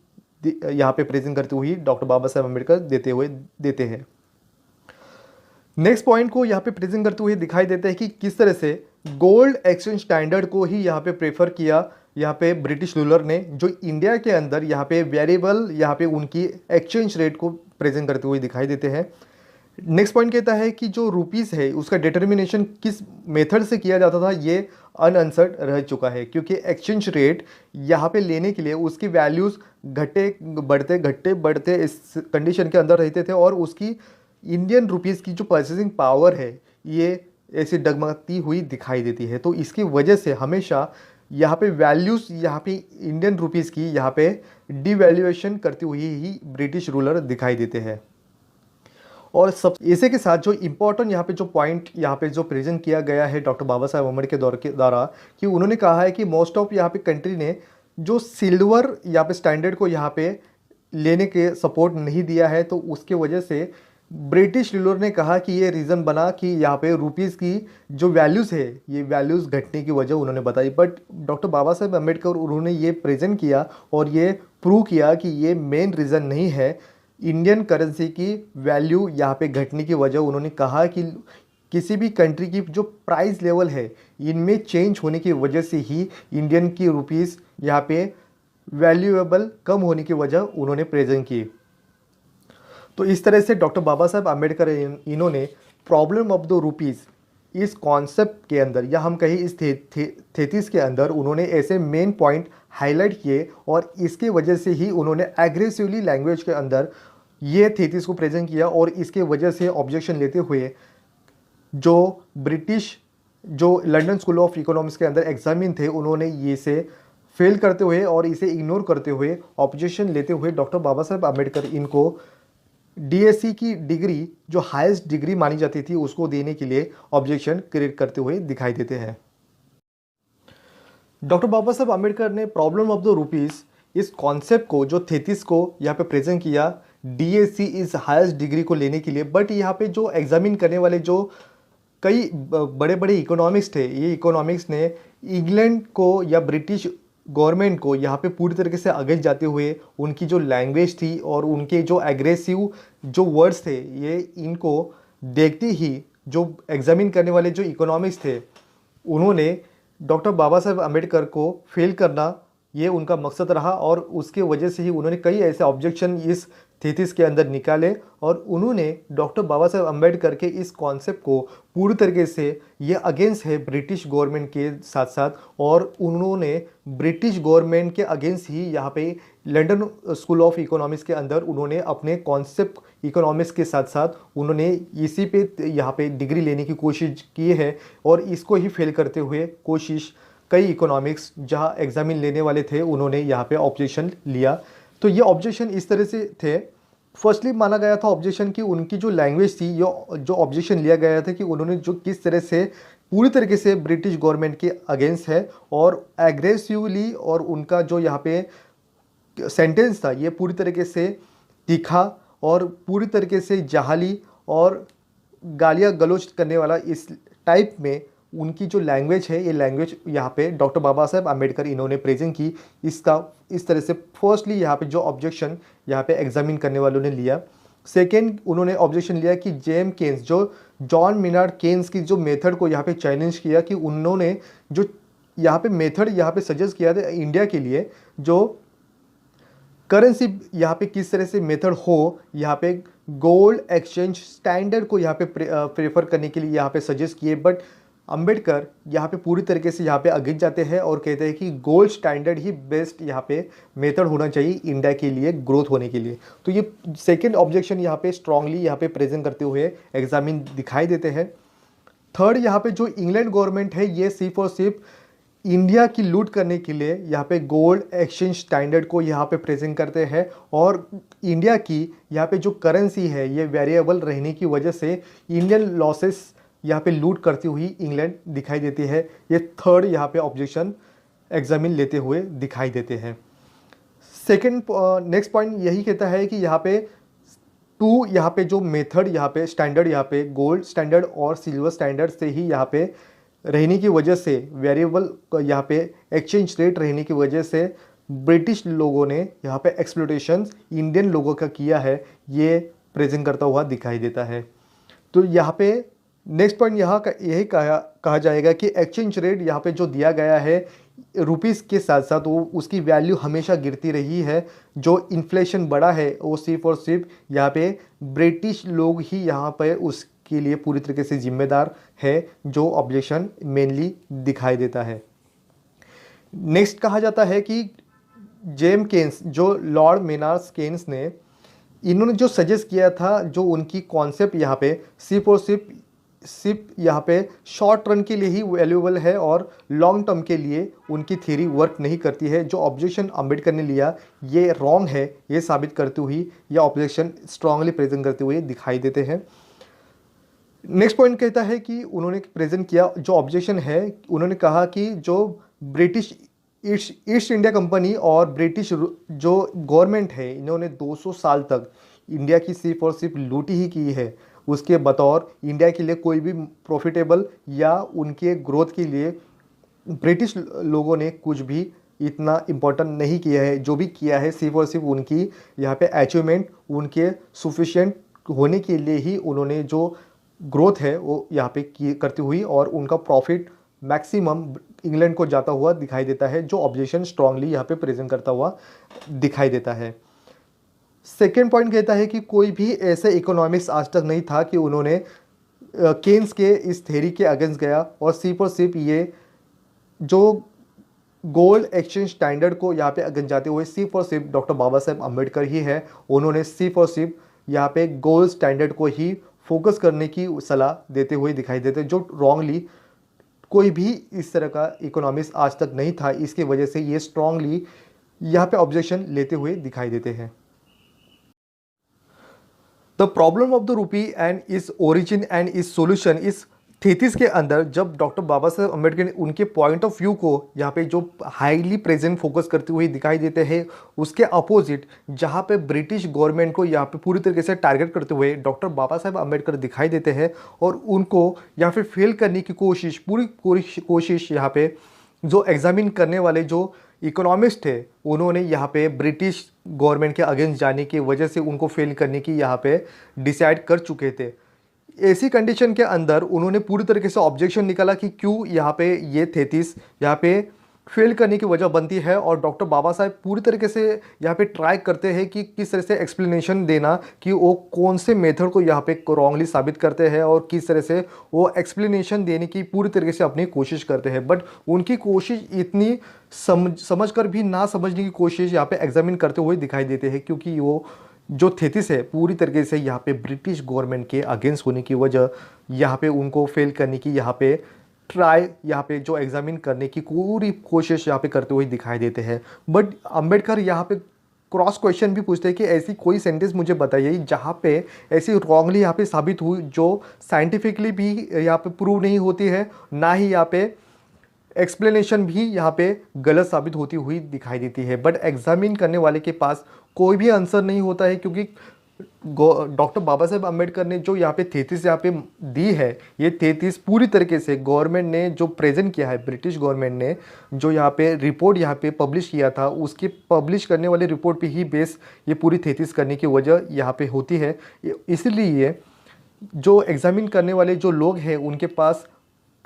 यहाँ पे प्रेजेंट करते हुए डॉक्टर बाबा साहेब अम्बेडकर देते हैं। नेक्स्ट पॉइंट को यहाँ पे प्रेजेंट करते हुए दिखाई देता है कि किस तरह से गोल्ड एक्सचेंज स्टैंडर्ड को ही यहाँ पे प्रेफर किया यहाँ पे ब्रिटिश रूलर ने, जो इंडिया के अंदर यहाँ पे वेरिएबल यहाँ पे उनकी एक्सचेंज रेट को प्रेजेंट करते हुए दिखाई देते हैं। नेक्स्ट पॉइंट कहता है कि जो रुपीस है उसका डिटर्मिनेशन किस मेथड से किया जाता था ये अनआंसर्ड रह चुका है, क्योंकि एक्सचेंज रेट यहाँ पे लेने के लिए उसकी वैल्यूज़ घटते बढ़ते इस कंडीशन के अंदर रहते थे और उसकी इंडियन रुपीस की जो परचेसिंग पावर है ये ऐसी डगमगती हुई दिखाई देती है। तो इसकी वजह से हमेशा यहाँ पे वैल्यूज़ यहाँ पे इंडियन रुपीज़ की यहाँ पे डिवैल्यूएशन करते हुए ही ब्रिटिश रूलर दिखाई देते हैं। और सब इसी के साथ जो इम्पोर्टेंट यहाँ पे जो पॉइंट यहाँ पे जो प्रेजेंट किया गया है डॉक्टर बाबा साहेब अम्बेडकर के दौर के द्वारा, कि उन्होंने कहा है कि मोस्ट ऑफ यहाँ पे कंट्री ने जो सिल्वर यहाँ पे स्टैंडर्ड को यहाँ पे लेने के सपोर्ट नहीं दिया है, तो उसके वजह से ब्रिटिश रूलर ने कहा कि ये रीज़न बना कि यहाँ पे रुपीज़ की जो वैल्यूज़ है ये वैल्यूज़ घटने की वजह उन्होंने बताई। बट डॉक्टर बाबा साहेब अम्बेडकर उन्होंने ये प्रेजेंट किया और ये प्रूव किया कि ये मेन रीज़न नहीं है इंडियन करेंसी की वैल्यू यहाँ पे घटने की वजह। उन्होंने कहा कि किसी भी कंट्री की जो प्राइस लेवल है इनमें चेंज होने की वजह से ही इंडियन की रुपीज़ यहाँ पे वैल्यूएबल कम होने की वजह उन्होंने प्रेजेंट की। तो इस तरह से डॉक्टर बाबा साहेब अम्बेडकर इन्होंने प्रॉब्लम ऑफ द रुपीज़ इस कॉन्सेप्ट के अंदर, या हम कहें इस थेसिस के अंदर, उन्होंने ऐसे मेन पॉइंट हाईलाइट किए और इसके वजह से ही उन्होंने एग्रेसिवली लैंग्वेज के अंदर ये थेसिस को प्रेजेंट किया। और इसके वजह से ऑब्जेक्शन लेते हुए जो ब्रिटिश जो लंदन स्कूल ऑफ इकोनॉमिक्स के अंदर एग्जामिन थे, उन्होंने ये से फेल करते हुए और इसे इग्नोर करते हुए ऑब्जेक्शन लेते हुए डॉक्टर बाबा साहेब अम्बेडकर इनको डीएससी की डिग्री जो हाईएस्ट डिग्री मानी जाती थी उसको देने के लिए ऑब्जेक्शन क्रिएट करते हुए दिखाई देते हैं। डॉक्टर बाबा साहेब अम्बेडकर ने प्रॉब्लम ऑफ द रुपीज़ इस कॉन्सेप्ट को, जो थेसिस को यहाँ पे प्रेजेंट किया डीएससी इस हाईएस्ट डिग्री को लेने के लिए। बट यहाँ पे जो एग्जामिन करने वाले जो कई बड़े बड़े इकोनॉमिक्स थे, ये इकोनॉमिक्स ने इंग्लैंड को या ब्रिटिश गवर्नमेंट को यहाँ पे पूरी तरीके से अगेंस्ट जाते हुए उनकी जो लैंग्वेज थी और उनके जो एग्रेसिव जो वर्ड्स थे, ये इनको देखते ही जो एग्जामिन करने वाले जो इकोनॉमिक्स थे उन्होंने डॉक्टर बाबा साहेब अम्बेडकर को फेल करना ये उनका मकसद रहा। और उसके वजह से ही उन्होंने कई ऐसे ऑब्जेक्शन इस थीसिस के अंदर निकाले और उन्होंने डॉक्टर बाबा साहेब अम्बेडकर के इस कॉन्सेप्ट को पूरी तरीके से ये अगेंस्ट है ब्रिटिश गवर्नमेंट के साथ साथ, और उन्होंने ब्रिटिश गवर्नमेंट के अगेंस्ट ही यहाँ पे लंदन स्कूल ऑफ इकोनॉमिक्स के अंदर उन्होंने अपने कॉन्सेप्ट इकोनॉमिक्स के साथ साथ उन्होंने इसी पे यहाँ पे डिग्री लेने की कोशिश की है। और इसको ही फेल करते हुए कोशिश कई इकोनॉमिक्स जहाँ एग्जामिन लेने वाले थे उन्होंने यहाँ पे ऑब्जेक्शन लिया। तो ये ऑब्जेक्शन इस तरह से थे, फर्स्टली माना गया था ऑब्जेक्शन की उनकी जो लैंग्वेज थी, जो ऑब्जेक्शन लिया गया था कि उन्होंने जो किस तरह से पूरी तरीके से ब्रिटिश गवर्नमेंट के अगेंस्ट है और एग्रेसिवली, और उनका जो यहाँ पे सेंटेंस था ये पूरी तरीके से तीखा और पूरी तरीके से जाहली और गालियाँ गलौज करने वाला इस टाइप में उनकी जो लैंग्वेज है, ये लैंग्वेज यहाँ पे डॉक्टर बाबा साहेब अम्बेडकर इन्होंने प्रेजेंट की। इसका इस तरह से फर्स्टली यहाँ पे जो ऑब्जेक्शन यहाँ पे एग्जामिन करने वालों ने लिया। सेकेंड, उन्होंने ऑब्जेक्शन लिया कि जेम केन्स, जो जॉन मिनार्ड केन्स की जो मेथड को यहाँ पे चैलेंज किया कि उन्होंने जो यहाँ पे मेथड यहाँ पे सजेस्ट किया था इंडिया के लिए, जो करेंसी यहाँ पे किस तरह से मेथड हो, यहाँ पे गोल्ड एक्सचेंज स्टैंडर्ड को यहाँ पे प्रेफर करने के लिए यहाँ पे सजेस्ट किए। बट अंबेडकर यहाँ पे पूरी तरीके से यहाँ पे अगेंस्ट जाते हैं और कहते हैं कि गोल्ड स्टैंडर्ड ही बेस्ट यहाँ पे मेथड होना चाहिए इंडिया के लिए ग्रोथ होने के लिए। तो ये सेकंड ऑब्जेक्शन यहाँ पे स्ट्रांगली यहाँ पे प्रेजेंट करते हुए एग्जामिन दिखाई देते हैं। थर्ड, यहाँ पे जो इंग्लैंड गवर्नमेंट है ये सिर्फ और सिर्फ इंडिया की लूट करने के लिए यहाँ पे गोल्ड एक्सचेंज स्टैंडर्ड को यहाँ पे प्रेजेंट करते हैं और इंडिया की यहाँ पे जो करेंसी है ये वेरिएबल रहने की वजह से इंडियन लॉसेस यहाँ पे लूट करती हुई इंग्लैंड दिखाई देती है। ये थर्ड यहाँ पे ऑब्जेक्शन एग्जामिन लेते हुए दिखाई देते हैं। सेकंड नेक्स्ट पॉइंट यही कहता है कि यहाँ पे यहाँ पे जो मेथड यहाँ पे स्टैंडर्ड यहाँ पे गोल्ड स्टैंडर्ड और सिल्वर स्टैंडर्ड से ही यहाँ पे रहने की वजह से वेरिएबल यहाँ पे एक्सचेंज रेट रहने की वजह से ब्रिटिश लोगों ने यहाँ पे एक्सप्लोटेशन इंडियन लोगों का किया है, ये प्रेजेंट करता हुआ दिखाई देता है। तो यहाँ पे नेक्स्ट पॉइंट यहाँ यही कहा जाएगा कि एक्सचेंज रेट यहाँ पे जो दिया गया है रुपीज़ के साथ साथ वो उसकी वैल्यू हमेशा गिरती रही है। जो इन्फ्लेशन बढ़ा है वो सिर्फ और सिर्फ यहाँ पे ब्रिटिश लोग ही यहाँ पे उसके लिए पूरी तरीके से जिम्मेदार है, जो ऑब्जेक्शन मेनली दिखाई देता है। नेक्स्ट कहा जाता है कि जेम केन्स, जो लॉर्ड मेनार्ड केन्स ने, इन्होंने जो सजेस्ट किया था, जो उनकी कॉन्सेप्ट यहाँ पे सिर्फ और सिर्फ सिर्फ यहाँ पे शॉर्ट रन के लिए ही वैल्यूएबल है और लॉन्ग टर्म के लिए उनकी थ्योरी वर्क नहीं करती है। जो ऑब्जेक्शन अंबेडकर ने लिया ये रॉन्ग है, ये साबित करते हुए या ऑब्जेक्शन स्ट्रांगली प्रेजेंट करते हुए दिखाई देते हैं। नेक्स्ट पॉइंट कहता है कि उन्होंने प्रेजेंट किया जो ऑब्जेक्शन है, उन्होंने कहा कि जो ब्रिटिश ईस्ट इंडिया कंपनी और ब्रिटिश जो गवर्नमेंट है इन्होंने 200 साल तक इंडिया की सिर्फ और सिर्फ लूटी ही की है। उसके बतौर इंडिया के लिए कोई भी प्रॉफिटेबल या उनके ग्रोथ के लिए ब्रिटिश लोगों ने कुछ भी इतना इम्पोर्टेंट नहीं किया है। जो भी किया है सिर्फ और सिर्फ उनकी यहाँ पे अचीवमेंट, उनके सफिशिएंट होने के लिए ही उन्होंने जो ग्रोथ है वो यहाँ पे करती हुई और उनका प्रॉफिट मैक्सिमम इंग्लैंड को जाता हुआ दिखाई देता है, जो ऑब्जेक्शन स्ट्रांगली यहाँ पे प्रेजेंट करता हुआ दिखाई देता है। सेकेंड पॉइंट कहता है कि कोई भी ऐसे इकोनॉमिक्स आज तक नहीं था कि उन्होंने केन्स के इस थ्योरी के अगेंस्ट गया और सिर्फ ये जो गोल्ड एक्सचेंज स्टैंडर्ड को यहाँ पे अगेंस्ट जाते हुए सिर्फ और सिर्फ डॉक्टर बाबा साहेब अम्बेडकर ही है। उन्होंने सिर्फ और सिर्फ यहाँ पे गोल्ड स्टैंडर्ड को ही फोकस करने की सलाह देते हुए दिखाई देते, जो रॉन्गली कोई भी इस तरह का इकोनॉमिक्स आज तक नहीं था। इसकी वजह से ये स्ट्रांगली यहाँ पे ऑब्जेक्शन लेते हुए दिखाई देते हैं। The problem of the rupee and इस ओरिजिन एंड इस सॉल्यूशन इस थीसिस के अंदर जब डॉक्टर बाबा साहेब अम्बेडकर ने उनके पॉइंट ऑफ व्यू को यहाँ पे जो हाईली प्रेजेंट फोकस करते हुए दिखाई देते हैं, उसके अपोजिट जहाँ पे ब्रिटिश गवर्नमेंट को यहाँ पे पूरी तरीके से टारगेट करते हुए डॉक्टर बाबा साहेब अम्बेडकर दिखाई देते हैं और उनको यहाँ पे फेल करने की कोशिश पूरी कोशिश यहाँ पे जो एग्जामिन करने वाले जो इकोनॉमिस्ट थे उन्होंने यहाँ पे ब्रिटिश गवर्नमेंट के अगेंस्ट जाने की वजह से उनको फेल करने की यहाँ पे डिसाइड कर चुके थे। ऐसी कंडीशन के अंदर उन्होंने पूरी तरीके से ऑब्जेक्शन निकाला कि क्यों यहाँ पे ये थेसिस यहाँ पे फेल करने की वजह बनती है और डॉक्टर बाबा साहेब पूरी तरीके से यहाँ पे ट्राई करते हैं कि किस तरह से एक्सप्लेनेशन देना कि वो कौन से मेथड को यहाँ पे रॉन्गली साबित करते हैं और किस तरह से वो एक्सप्लेनेशन देने की पूरी तरीके से अपनी कोशिश करते हैं। बट उनकी कोशिश इतनी समझ कर भी ना समझने की कोशिश यहाँ पे एग्जामिन करते हुए दिखाई देते हैं, क्योंकि वो जो थेसिस है पूरी तरीके से यहाँ पे ब्रिटिश गवर्नमेंट के अगेंस्ट होने की वजह यहाँ पे उनको फेल करने की यहाँ पे ट्राई यहाँ पे जो एग्जामिन करने की पूरी कोशिश यहाँ पे करते हुए दिखाई देते हैं। बट अंबेडकर यहाँ पे क्रॉस क्वेश्चन भी पूछते हैं कि ऐसी कोई सेंटेंस मुझे बताइए जहाँ पे ऐसी रॉन्गली यहाँ पे साबित हुई जो साइंटिफिकली भी यहाँ पे प्रूव नहीं होती है, ना ही यहाँ पे एक्सप्लेनेशन भी यहाँ पे गलत साबित होती हुई दिखाई देती है। बट एग्जामिन करने वाले के पास कोई भी आंसर नहीं होता है, क्योंकि डॉक्टर बाबा साहेब अम्बेडकर ने जो यहाँ पे थेसिस यहाँ पे दी है, ये थेसिस पूरी तरीके से गवर्नमेंट ने जो प्रेजेंट किया है, ब्रिटिश गवर्नमेंट ने जो यहाँ पे रिपोर्ट यहाँ पे पब्लिश किया था, उसके पब्लिश करने वाले रिपोर्ट पे ही बेस ये पूरी थेसिस करने की वजह यहाँ पे होती है। इसलिए जो एग्जामिन करने वाले जो लोग हैं उनके पास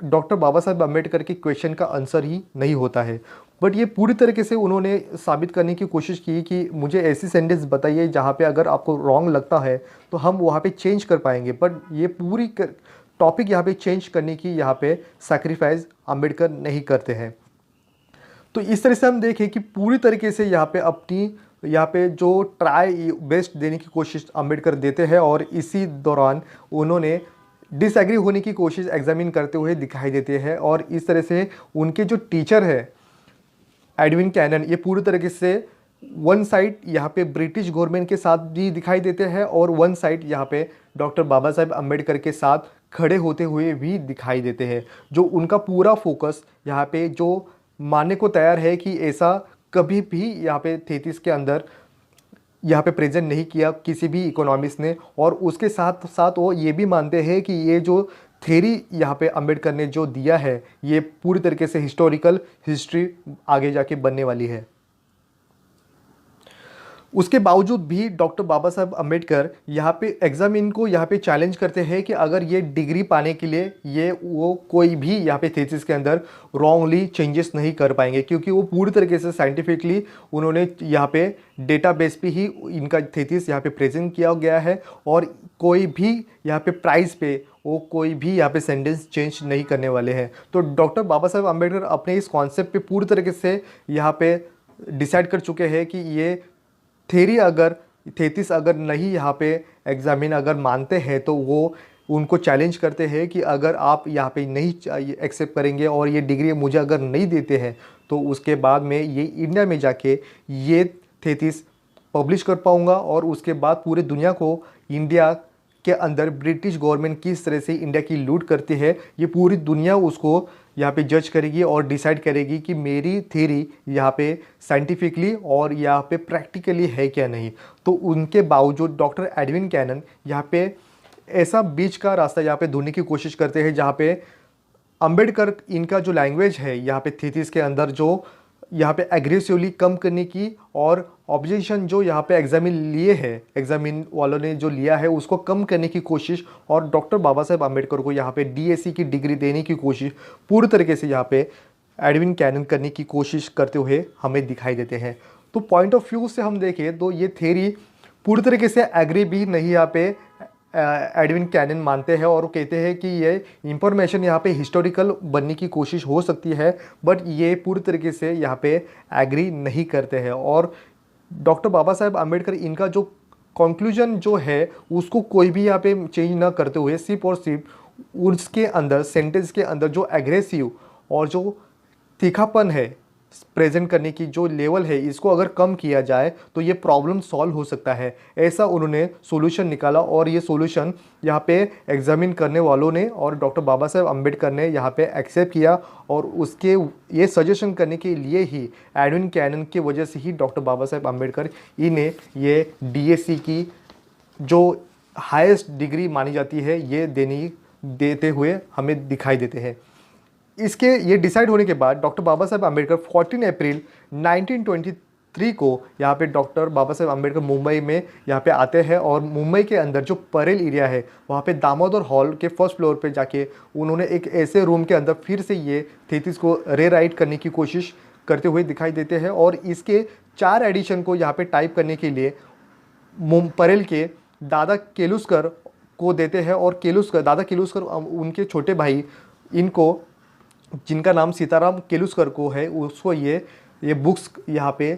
डॉक्टर बाबा साहेब अम्बेडकर के क्वेश्चन का आंसर ही नहीं होता है। बट ये पूरी तरीके से उन्होंने साबित करने की कोशिश की कि मुझे ऐसी सेंटेंस बताइए जहाँ पे अगर आपको रॉन्ग लगता है तो हम वहाँ पे चेंज कर पाएंगे। बट ये पूरी टॉपिक यहाँ पे चेंज करने की यहाँ पे सैक्रिफाइस अम्बेडकर नहीं करते हैं। तो इस तरह से हम देखें कि पूरी तरीके से यहाँ पे अपनी यहाँ पे जो ट्राई बेस्ट देने की कोशिश अम्बेडकर देते हैं और इसी दौरान उन्होंने डिसएग्री होने की कोशिश एग्जामिन करते हुए दिखाई देते हैं। और इस तरह से उनके जो टीचर है एडविन कैनन, ये पूरी तरीके से वन साइड यहाँ पे ब्रिटिश गवर्नमेंट के साथ भी दिखाई देते हैं और वन साइड यहाँ पे डॉक्टर बाबा साहेब अम्बेडकर के साथ खड़े होते हुए भी दिखाई देते हैं। जो उनका पूरा फोकस यहाँ पे जो मानने को तैयार है कि ऐसा कभी भी यहाँ पे थेसिस के अंदर यहाँ पे प्रेजेंट नहीं किया किसी भी इकोनॉमिस्ट ने, और उसके साथ साथ वो ये भी मानते हैं कि ये जो थ्योरी यहाँ पे अम्बेडकर ने जो दिया है ये पूरी तरीके से हिस्टोरिकल हिस्ट्री आगे जाके बनने वाली है। उसके बावजूद भी डॉक्टर बाबा साहब अम्बेडकर यहाँ पे एग्जामिन को यहाँ पे चैलेंज करते हैं कि अगर ये डिग्री पाने के लिए ये वो कोई भी यहाँ पे थेसिस के अंदर रॉन्गली चेंजेस नहीं कर पाएंगे, क्योंकि वो पूरी तरीके से साइंटिफिकली उन्होंने यहाँ पे डेटाबेस पे ही इनका थेसिस यहाँ पे प्रेजेंट किया गया है और कोई भी यहाँ पे प्राइस पे वो कोई भी यहाँ पे सेंटेंस चेंज नहीं करने वाले हैं। तो डॉक्टर बाबा साहब अम्बेडकर अपने इस कॉन्सेप्ट पे पूरी तरीके से यहाँ पे डिसाइड कर चुके हैं कि ये थेसिस अगर नहीं यहाँ पे एग्जामिन अगर मानते हैं तो वो उनको चैलेंज करते हैं कि अगर आप यहाँ पे नहीं एक्सेप्ट करेंगे और ये डिग्री मुझे अगर नहीं देते हैं तो उसके बाद में ये इंडिया में जाके ये थेसिस पब्लिश कर पाऊँगा और उसके बाद पूरे दुनिया को इंडिया के अंदर ब्रिटिश गवर्नमेंट किस तरह से इंडिया की लूट करती है ये पूरी दुनिया उसको यहाँ पे जज करेगी और डिसाइड करेगी कि मेरी थ्योरी यहाँ पे साइंटिफिकली और यहाँ पे प्रैक्टिकली है क्या नहीं। तो उनके बावजूद डॉक्टर एडविन कैनन यहाँ पे ऐसा बीच का रास्ता यहाँ पे ढूंढने की कोशिश करते हैं जहाँ पे अंबेडकर इनका जो लैंग्वेज है यहाँ पे थीसिस के अंदर जो यहाँ पे एग्रेसिवली कम करने की और ऑब्जेक्शन जो यहाँ पे एग्जामिन वालों ने जो लिया है उसको कम करने की कोशिश और डॉक्टर बाबा साहेब आम्बेडकर को यहाँ पे डीएससी की डिग्री देने की कोशिश पूरी तरीके से यहाँ पे एडविन कैनन करने की कोशिश करते हुए हमें दिखाई देते हैं। तो पॉइंट ऑफ व्यू से हम देखें तो ये थ्योरी पूरी तरीके से एग्री भी नहीं यहाँ पे एडविन कैनन मानते हैं और वो कहते हैं कि ये इंफॉर्मेशन यहाँ पे हिस्टोरिकल बनने की कोशिश हो सकती है बट ये पूरी तरीके से यहाँ पे एग्री नहीं करते हैं। और डॉक्टर बाबा साहेब आम्बेडकर इनका जो कंक्लूजन जो है उसको कोई भी यहाँ पे चेंज ना करते हुए सिर्फ और सिर्फ उसके अंदर सेंटेंस के अंदर जो एग्रेसिव और जो तीखापन है प्रेजेंट करने की जो लेवल है इसको अगर कम किया जाए तो ये प्रॉब्लम सॉल्व हो सकता है, ऐसा उन्होंने सॉल्यूशन निकाला। और ये सॉल्यूशन यहाँ पे एग्जामिन करने वालों ने और डॉक्टर बाबा साहेब अम्बेडकर ने यहाँ पे एक्सेप्ट किया और उसके ये सजेशन करने के लिए ही एडविन कैनन की वजह से ही डॉक्टर बाबा साहेब अम्बेडकर इन्हें ये डीएससी की जो हाईएस्ट डिग्री मानी जाती है ये देते हुए हमें दिखाई देते हैं। इसके ये डिसाइड होने के बाद डॉक्टर बाबा साहेब आम्बेडकर 14 अप्रैल 1923 को यहाँ पे डॉक्टर बाबा साहेब आम्बेडकर मुंबई में यहाँ पे आते हैं और मुंबई के अंदर जो परेल एरिया है वहाँ पे दामोदर हॉल के फर्स्ट फ्लोर पे जाके उन्होंने एक ऐसे रूम के अंदर फिर से ये थीसिस को रीराइट करने की कोशिश करते हुए दिखाई देते हैं। और इसके 4 एडिशन को यहाँ पे टाइप करने के लिए परेल के दादा केलुस्कर को देते हैं और दादा केलुस्कर उनके छोटे भाई इनको जिनका नाम सीताराम केलुस्कर को है उसको ये बुक्स यहाँ पे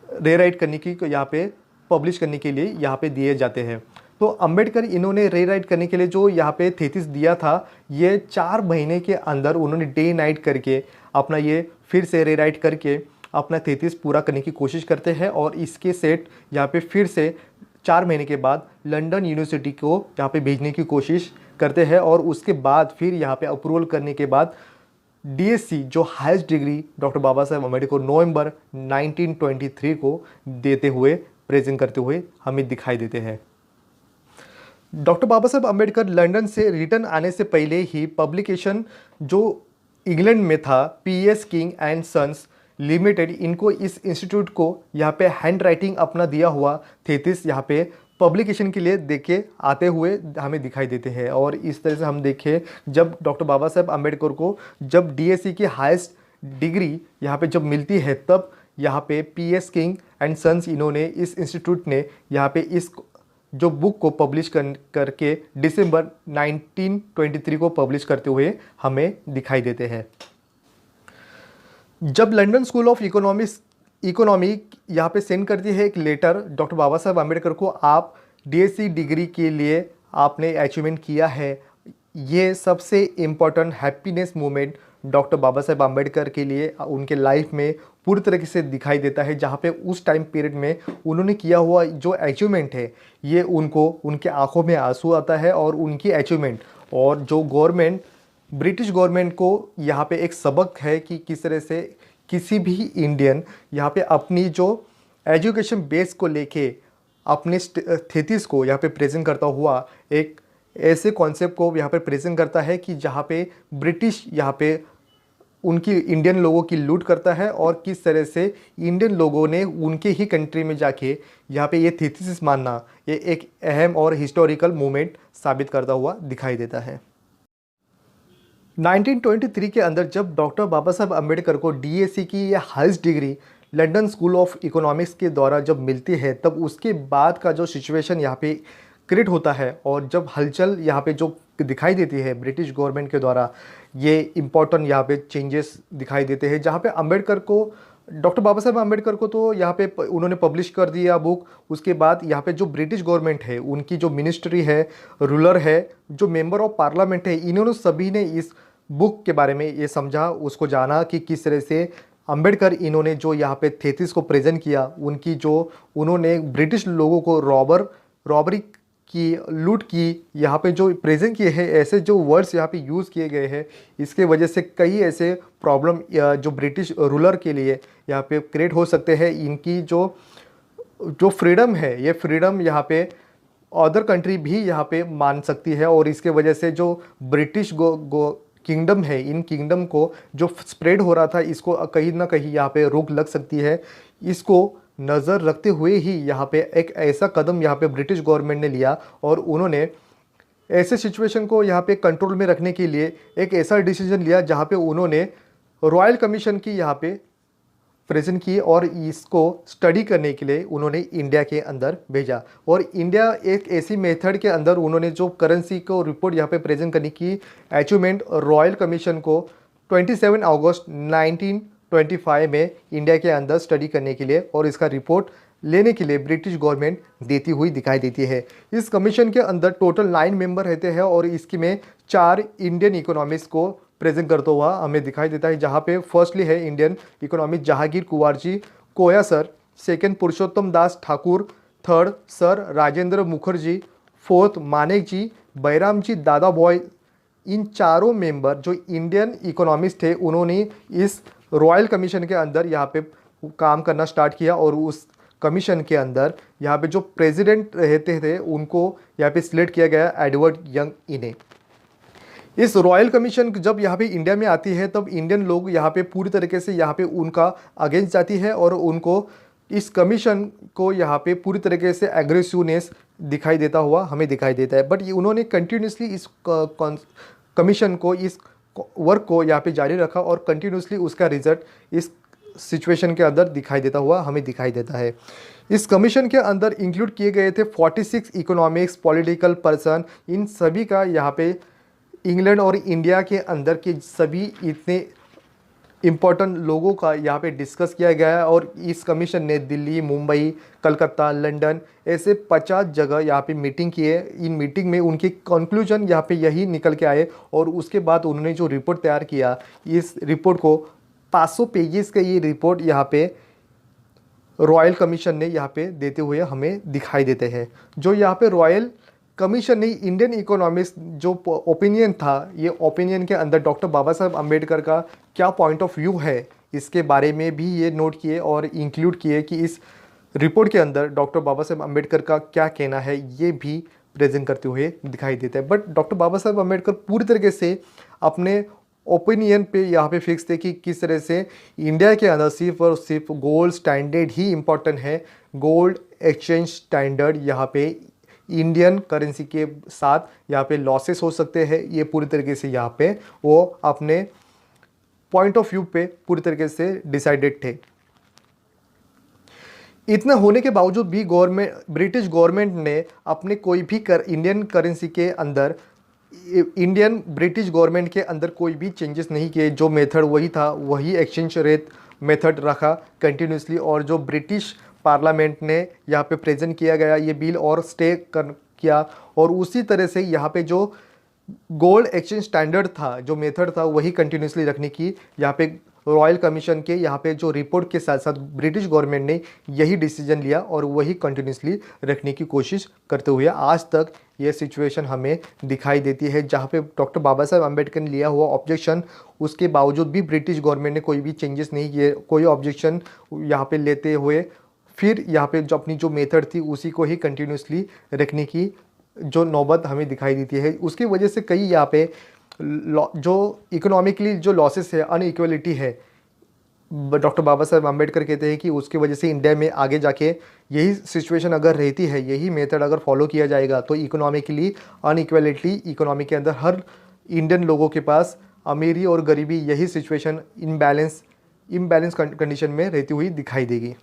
रीराइट करने की यहाँ पे पब्लिश करने के लिए यहाँ पे दिए जाते हैं। तो अंबेडकर इन्होंने रीराइट करने के लिए जो यहाँ पे थीसिस दिया था ये 4 महीने के अंदर उन्होंने डे नाइट करके अपना ये फिर से रीराइट करके अपना थीसिस पूरा करने की कोशिश करते हैं और इसके सेट यहाँ पे फिर से 4 महीने के बाद लंदन यूनिवर्सिटी को यहाँ पे भेजने की कोशिश करते हैं और उसके बाद फिर यहाँ पे अप्रूवल करने के बाद डीएससी जो highest degree doctor Baba Saheb Ambedkar को नवंबर 1923 को देते हुए प्रेजेंट करते हुए हमें दिखाई देते हैं। डॉक्टर बाबा साहेब अम्बेडकर लंदन से रिटर्न आने से पहले ही पब्लिकेशन जो इंग्लैंड में था PS King and Sons Limited इनको इस इंस्टीट्यूट को यहाँ पे हैंड राइटिंग अपना दिया हुआ थीसिस यहाँ पे पब्लिकेशन के लिए देखे आते हुए हमें दिखाई देते हैं। और इस तरह से हम देखें जब डॉक्टर बाबा साहेब अम्बेडकर को जब डीएससी की हाईएस्ट डिग्री यहाँ पे जब मिलती है तब यहाँ पे पीएस किंग एंड सन्स इन्होंने इस इंस्टीट्यूट ने यहाँ पे इस जो बुक को पब्लिश करके दिसंबर 1923 को पब्लिश करते हुए हमें दिखाई देते हैं। जब लंदन स्कूल ऑफ इकोनॉमी यहाँ पे सेंड करती है एक लेटर डॉक्टर बाबा साहेब आम्बेडकर को, आप डीएससी डिग्री के लिए आपने अचीवमेंट किया है, ये सबसे important happiness moment doctor Baba Saheb Ambedkar के लिए उनके लाइफ में पूरी तरीके से दिखाई देता है, जहाँ पे उस टाइम पीरियड में उन्होंने किया हुआ जो अचीवमेंट है ये उनको उनके आंखों में आंसू आता है और उनकी अचीवमेंट और जो ब्रिटिश गवर्नमेंट को यहाँ पे एक सबक है कि किस तरह से किसी भी इंडियन यहाँ पे अपनी जो एजुकेशन बेस को लेके अपने थीसिस को यहाँ पे प्रेजेंट करता हुआ एक ऐसे कॉन्सेप्ट को यहाँ पे प्रेजेंट करता है कि जहाँ पे ब्रिटिश यहाँ पे उनकी इंडियन लोगों की लूट करता है और किस तरह से इंडियन लोगों ने उनके ही कंट्री में जाके यहाँ पे ये थीसिस मानना ये एक अहम और हिस्टोरिकल मोमेंट साबित करता हुआ दिखाई देता है। 1923 के अंदर जब डॉक्टर बाबा साहब अम्बेडकर को डीएससी की ये highest degree London school of economics के द्वारा जब मिलती है तब उसके बाद का जो सिचुएशन यहाँ पे क्रिएट होता है और जब हलचल यहाँ पे जो दिखाई देती है ब्रिटिश गवर्नमेंट के द्वारा ये इम्पोर्टेंट यहाँ पे चेंजेस दिखाई देते हैं, जहाँ पे अम्बेडकर को डॉक्टर बाबा साहेब आम्बेडकर को तो यहाँ पे उन्होंने पब्लिश कर दिया बुक। उसके बाद यहाँ पे जो ब्रिटिश गवर्नमेंट है, उनकी जो मिनिस्ट्री है, रूलर है, जो मेंबर ऑफ पार्लियामेंट है, इन्होंने सभी ने इस बुक के बारे में ये समझा, उसको जाना कि किस तरह से अंबेडकर इन्होंने जो यहाँ पे थेसिस को प्रेजेंट किया, उनकी जो उन्होंने ब्रिटिश लोगों को रॉबरी की, लूट की, यहाँ पे जो प्रेजेंट किए हैं, ऐसे जो वर्ड्स यहाँ पे यूज़ किए गए हैं, इसके वजह से कई ऐसे प्रॉब्लम जो ब्रिटिश रूलर के लिए यहाँ पे क्रिएट हो सकते हैं। इनकी जो जो फ्रीडम है, ये फ्रीडम यहाँ पे अदर कंट्री भी यहाँ पे मान सकती है, और इसके वजह से जो ब्रिटिश किंगडम है, इन किंगडम को जो स्प्रेड हो रहा था, इसको कहीं ना कहीं यहाँ पे रोक लग सकती है। इसको नज़र रखते हुए ही यहाँ पे एक ऐसा कदम यहाँ पे ब्रिटिश गवर्नमेंट ने लिया, और उन्होंने ऐसे सिचुएशन को यहाँ पे कंट्रोल में रखने के लिए एक ऐसा डिसीजन लिया जहाँ पे उन्होंने रॉयल कमीशन की यहाँ पे प्रेजेंट की, और इसको स्टडी करने के लिए उन्होंने इंडिया के अंदर भेजा। और इंडिया एक ऐसी मेथड के अंदर उन्होंने जो करेंसी को रिपोर्ट यहाँ पे प्रेजेंट करने की अचीवमेंट रॉयल कमीशन को 27 अगस्त 1925 में इंडिया के अंदर स्टडी करने के लिए और इसका रिपोर्ट लेने के लिए ब्रिटिश गवर्नमेंट देती हुई दिखाई देती है। इस कमीशन के अंदर टोटल 9 मेंबर रहते हैं, और इसकी में 4 इंडियन इकोनॉमिस्ट को प्रेजेंट करता हुआ हमें दिखाई देता है, जहाँ पे फर्स्टली है Indian economist Jehangir Kunwar ji Koya sir, second Purushottam Das Thakur, third sir Rajendra Mukherjee, fourth Manek ji, Bairam ji Dadabhoy. इन चारों मेंबर जो इंडियन इकोनॉमिस्ट थे, उन्होंने इस रॉयल कमीशन के अंदर यहाँ पे काम करना स्टार्ट किया, और उस कमीशन के अंदर यहाँ पे जो प्रेसिडेंट रहते थे उनको यहाँ पे सिलेक्ट किया गया एडवर्ड यंग इन्हें। इस रॉयल कमीशन जब यहाँ पे इंडिया में आती है, तब इंडियन लोग यहाँ पे पूरी तरीके से यहाँ पे उनका अगेंस्ट जाती है, और उनको इस कमीशन को यहाँ पे पूरी तरीके से एग्रेसिवनेस दिखाई देता हुआ हमें दिखाई देता है। बट उन्होंने कंटिन्यूसली इस कमीशन को, इस वर्क को यहाँ पे जारी रखा, और कंटिन्यूसली उसका रिजल्ट इस सिचुएशन के अंदर दिखाई देता हुआ हमें दिखाई देता है। इस कमीशन के अंदर इंक्लूड किए गए थे 46 इकोनॉमिक्स, पॉलिटिकल पर्सन। इन सभी का यहाँ पे इंग्लैंड और इंडिया के अंदर के सभी इतने इम्पोर्टेंट लोगों का यहाँ पे डिस्कस किया गया है, और इस कमीशन ने दिल्ली, मुंबई, कलकत्ता, लंदन ऐसे 50 जगह यहाँ पे मीटिंग किए। इन मीटिंग में उनकी कंक्लूजन यहाँ पे यही निकल के आए, और उसके बाद उन्होंने जो रिपोर्ट तैयार किया, इस रिपोर्ट को 500 पेजेस का ये रिपोर्ट यहाँ पे रॉयल कमीशन ने यहाँ पे देते हुए हमें दिखाई देते हैं। जो यहाँ पे रॉयल कमीशन ने इंडियन इकोनॉमिक्स जो ओपिनियन था, ये ओपिनियन के अंदर डॉक्टर बाबा साहब अम्बेडकर का क्या पॉइंट ऑफ व्यू है, इसके बारे में भी ये नोट किए और इंक्लूड किए कि इस रिपोर्ट के अंदर डॉक्टर बाबा साहब अम्बेडकर का क्या कहना है, ये भी प्रेजेंट करते हुए दिखाई देता है। बट डॉक्टर बाबा साहब अम्बेडकर पूरी तरीके से अपने ओपिनियन पे यहाँ पे फिक्स थे कि किस तरह से इंडिया के अंदर सिर्फ और सिर्फ गोल्ड स्टैंडर्ड ही इम्पोर्टेंट है। गोल्ड एक्सचेंज स्टैंडर्ड यहाँ पे इंडियन करेंसी के साथ यहाँ पे लॉसेस हो सकते हैं, ये पूरी तरीके से यहाँ पे वो अपने पॉइंट ऑफ व्यू पे पूरी तरीके से डिसाइडेड थे। इतना होने के बावजूद भी ब्रिटिश गवर्नमेंट ने अपने कोई भी इंडियन करेंसी के अंदर, इंडियन ब्रिटिश गवर्नमेंट के अंदर कोई भी चेंजेस नहीं किए। जो मेथड वही था, वही एक्सचेंज रेट मेथड रखा कंटिन्यूसली, और जो ब्रिटिश पार्लियामेंट ने यहाँ पे प्रेजेंट किया गया ये बिल और स्टे किया, और उसी तरह से यहाँ पे जो गोल्ड एक्सचेंज स्टैंडर्ड था, जो मेथड था, वही कंटिन्यूसली रखने की यहाँ पे रॉयल कमीशन के यहाँ पे जो रिपोर्ट के साथ साथ ब्रिटिश गवर्नमेंट ने यही डिसीजन लिया, और वही कंटिन्यूसली रखने की कोशिश करते हुए आज तक ये सिचुएशन हमें दिखाई देती है। जहाँ पे डॉक्टर बाबा साहब अम्बेडकर ने लिया हुआ ऑब्जेक्शन, उसके बावजूद भी ब्रिटिश गवर्नमेंट ने कोई भी चेंजेस नहीं किए, कोई ऑब्जेक्शन यहाँ पे लेते हुए फिर यहाँ पे जो अपनी जो मेथड थी उसी को ही कंटिन्यूसली रखने की जो नौबत हमें दिखाई देती है। उसकी वजह से कई यहाँ पे जो इकोनॉमिकली जो लॉसेस है, अनइक्वलिटी है, डॉक्टर बाबा साहब अम्बेडकर कहते हैं कि उसकी वजह से इंडिया में आगे जाके यही सिचुएशन अगर रहती है, यही मेथड अगर फॉलो किया जाएगा, तो इकोनॉमिकली अनइक्वलिटी, इकोनॉमी के अंदर हर इंडियन लोगों के पास अमीरी और गरीबी, यही सिचुएशन इम्बैलेंस कंडीशन में रहती हुई दिखाई देगी।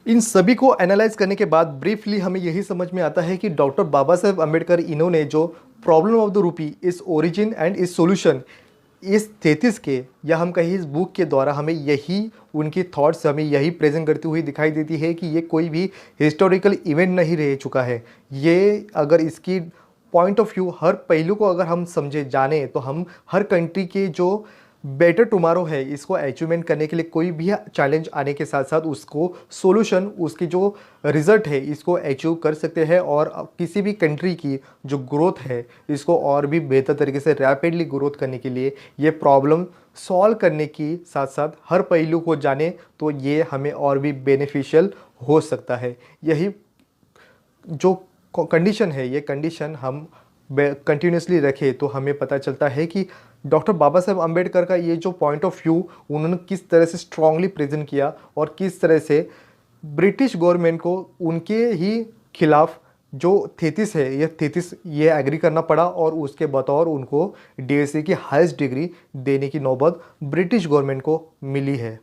इन सभी को एनालाइज करने के बाद ब्रीफली हमें यही समझ में आता है कि डॉक्टर बाबा साहेब अम्बेडकर इन्होंने जो प्रॉब्लम ऑफ द रूपी, इस ओरिजिन एंड इस सॉल्यूशन, इस थेसिस के या हम कहीं इस बुक के द्वारा हमें यही उनकी थॉट्स हमें यही प्रेजेंट करती हुई दिखाई देती है कि ये कोई भी हिस्टोरिकल इवेंट नहीं रह चुका है। ये अगर इसकी पॉइंट ऑफ व्यू हर पहलू को अगर हम समझे जाने तो हम हर कंट्री के जो बेटर टुमारो है इसको अचीवमेंट करने के लिए कोई भी चैलेंज आने के साथ साथ उसको सोल्यूशन उसकी जो रिजल्ट है इसको अचीव कर सकते हैं और किसी भी कंट्री की जो ग्रोथ है इसको और भी बेहतर तरीके से रैपिडली ग्रोथ करने के लिए ये प्रॉब्लम सॉल्व करने की साथ साथ हर पहलू को जाने तो ये हमें और भी बेनिफिशियल हो सकता है। यही जो कंडीशन है ये कंडीशन हम कंटिन्यूसली रखें तो हमें पता चलता है कि डॉक्टर बाबा साहेब अम्बेडकर का ये जो पॉइंट ऑफ व्यू उन्होंने किस तरह से स्ट्रांगली प्रेजेंट किया और किस तरह से ब्रिटिश गवर्नमेंट को उनके ही खिलाफ जो थेसिस है ये थेसिस ये एग्री करना पड़ा और उसके बतौर उनको डीएससी की हाईएस्ट डिग्री देने की नौबत ब्रिटिश गवर्नमेंट को मिली है।